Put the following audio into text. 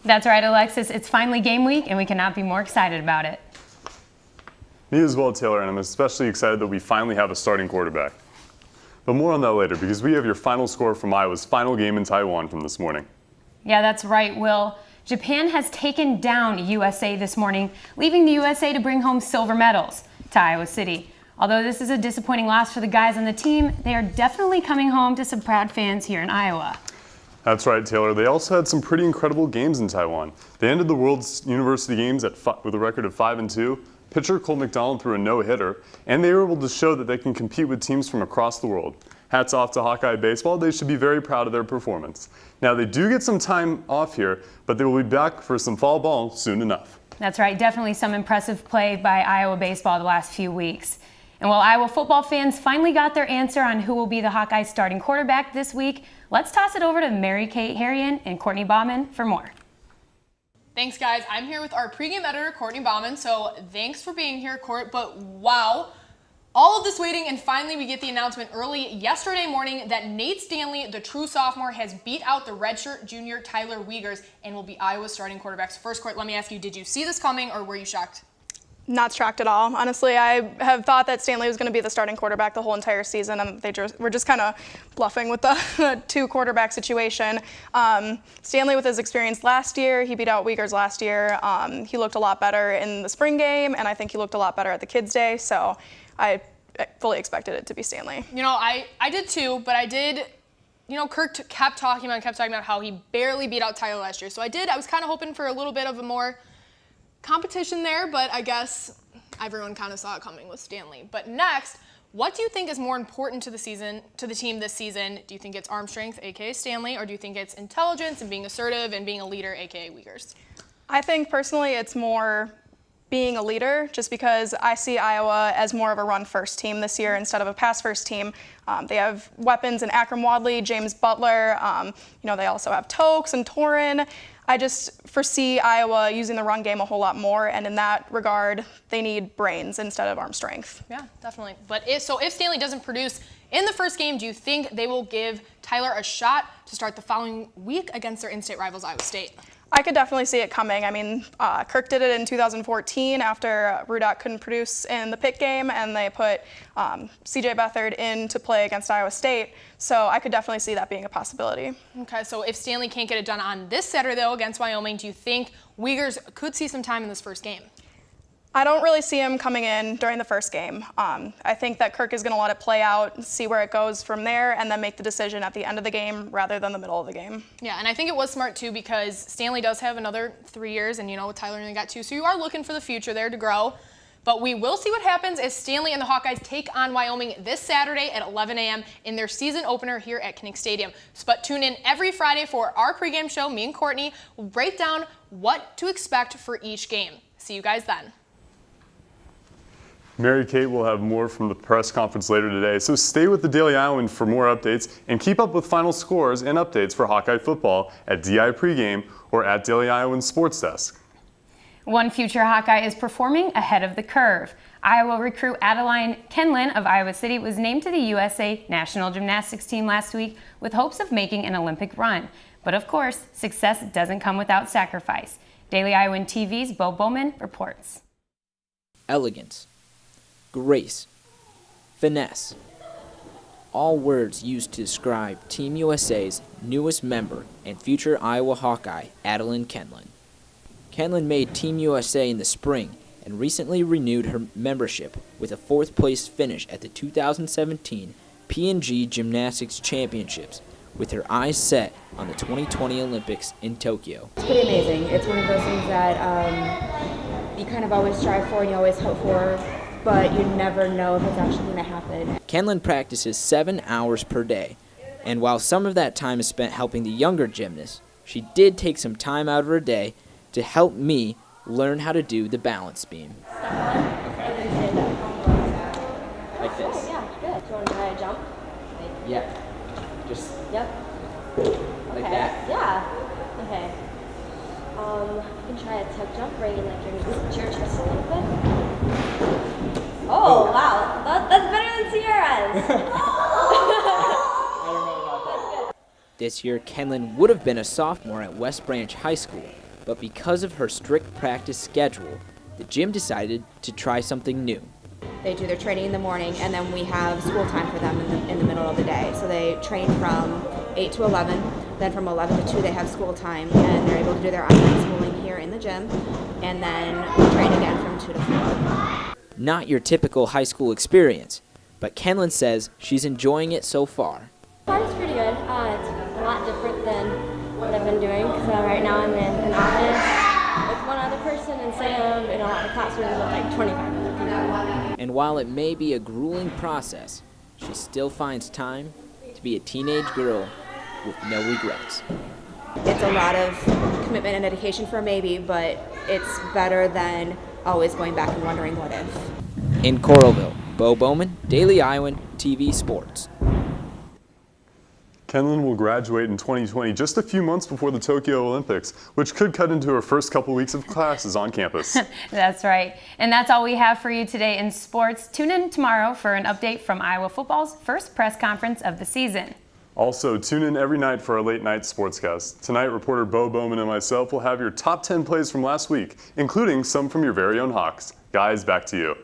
That's right, Alexis. It's finally game week, and we cannot be more excited about it. Me as well, Taylor, and I'm especially excited that we finally have a starting quarterback. But more on that later, because we have your final score from Iowa's final game in Taiwan from this morning. Yeah, that's right, Will. Japan has taken down USA this morning, leaving the USA to bring home silver medals to Iowa City. Although this is a disappointing loss for the guys on the team, they are definitely coming home to some proud fans here in Iowa. That's right, Taylor. They also had some pretty incredible games in Taiwan. They ended the World's University Games with a record of 5-2. Pitcher Cole McDonald threw a no-hitter, and they were able to show that they can compete with teams from across the world. Hats off to Hawkeye Baseball. They should be very proud of their performance. Now, they do get some time off here, but they will be back for some fall ball soon enough. That's right. Definitely some impressive play by Iowa baseball the last few weeks. And while Iowa football fans finally got their answer on who will be the Hawkeyes starting quarterback this week, let's toss it over to Mary Kate Harrion and Courtney Bauman for more. Thanks, guys. I'm here with our pregame editor, Courtney Bauman. So thanks for being here, Court. But wow, all of this waiting, and finally we get the announcement early yesterday morning that Nate Stanley, the true sophomore, has beat out the redshirt junior Tyler Wiegers and will be Iowa's starting quarterback. So first, Court, let me ask you, did you see this coming or were you shocked? Not shocked at all. Honestly, I have thought that Stanley was going to be the starting quarterback the whole entire season, and they were just kind of bluffing with the two-quarterback situation. Stanley, with his experience last year, he beat out Wiegers last year. He looked a lot better in the spring game, and I think he looked a lot better at the Kids' Day, so I fully expected it to be Stanley. You know, I did too, but I did, you know, Kirk kept talking about how he barely beat out Tyler last year. So I was kind of hoping for a little bit of a more competition there, but I guess everyone kind of saw it coming with Stanley. But next, what do you think is more important to the team this season? Do you think it's arm strength, aka Stanley, or do you think it's intelligence and being assertive and being a leader, aka Wiegers? I think personally it's more being a leader, just because I see Iowa as more of a run-first team this year instead of a pass-first team. They have weapons in Akram Wadley, James Butler. They also have Tokes and Torin. I just foresee Iowa using the run game a whole lot more, and in that regard, they need brains instead of arm strength. Yeah, definitely. But if Stanley doesn't produce in the first game, do you think they will give Tyler a shot to start the following week against their in-state rivals, Iowa State? I could definitely see it coming. I mean, Kirk did it in 2014 after Rudock couldn't produce in the Pitt game, and they put C.J. Beathard in to play against Iowa State. So I could definitely see that being a possibility. Okay, so if Stanley can't get it done on this Saturday, though, against Wyoming, do you think Wiegers could see some time in this first game? I don't really see him coming in during the first game. I think that Kirk is going to let it play out, see where it goes from there, and then make the decision at the end of the game rather than the middle of the game. Yeah, and I think it was smart, too, because Stanley does have another 3 years, and, Tyler only got 2, so you are looking for the future there to grow. But we will see what happens as Stanley and the Hawkeyes take on Wyoming this Saturday at 11 a.m. in their season opener here at Kinnick Stadium. But tune in every Friday for our pregame show. Me and Courtney will break down what to expect for each game. See you guys then. Mary Kate will have more from the press conference later today, so stay with the Daily Iowan for more updates and keep up with final scores and updates for Hawkeye football at DI Pregame or at Daily Iowan Sports Desk. One future Hawkeye is performing ahead of the curve. Iowa recruit Adeline Kenlin of Iowa City was named to the USA National Gymnastics team last week with hopes of making an Olympic run. But of course, success doesn't come without sacrifice. Daily Iowan TV's Bo Bowman reports. Elegance, grace, finesse. All words used to describe Team USA's newest member and future Iowa Hawkeye, Adeline Kenlin. Kenlin made Team USA in the spring and recently renewed her membership with a fourth-place finish at the 2017 P&G Gymnastics Championships, with her eyes set on the 2020 Olympics in Tokyo. It's pretty amazing. It's one of those things that you kind of always strive for and you always hope for, but you never know if it's actually going to happen. Kenlin practices 7 hours per day, and while some of that time is spent helping the younger gymnasts, she did take some time out of her day to help me learn how to do the balance beam. Okay. Like this. Oh, yeah, good. Do you want to try a jump? Yeah. Just Yep. like that. Yeah. Okay. You can try a tuck jump, bringing like your chest a little bit. Oh, wow. That's better than Sierra's. I don't know about that. This year, Kenlin would have been a sophomore at West Branch High School, but because of her strict practice schedule, the gym decided to try something new. They do their training in the morning, and then we have school time for them in the middle of the day. So they train from 8 to 11, then from 11 to 2 they have school time, and they're able to do their online schooling here in the gym, and then we train again from 2 to 4. Not your typical high school experience, but Kenlyn says she's enjoying it so far. It's pretty good. It's a lot different than what I've been doing. So right now I'm in an office with one other person instead of in a classroom with like 25 other people. And while it may be a grueling process, she still finds time to be a teenage girl with no regrets. It's a lot of commitment and dedication for maybe, but it's better than always going back and wondering what if. In Coralville, Bo Bowman, Daily Iowan, TV Sports. Kenlyn will graduate in 2020, just a few months before the Tokyo Olympics, which could cut into her first couple weeks of classes on campus. That's right. And that's all we have for you today in sports. Tune in tomorrow for an update from Iowa football's first press conference of the season. Also, tune in every night for our late night sportscast. Tonight, reporter Bo Bowman and myself will have your top 10 plays from last week, including some from your very own Hawks. Guys, back to you.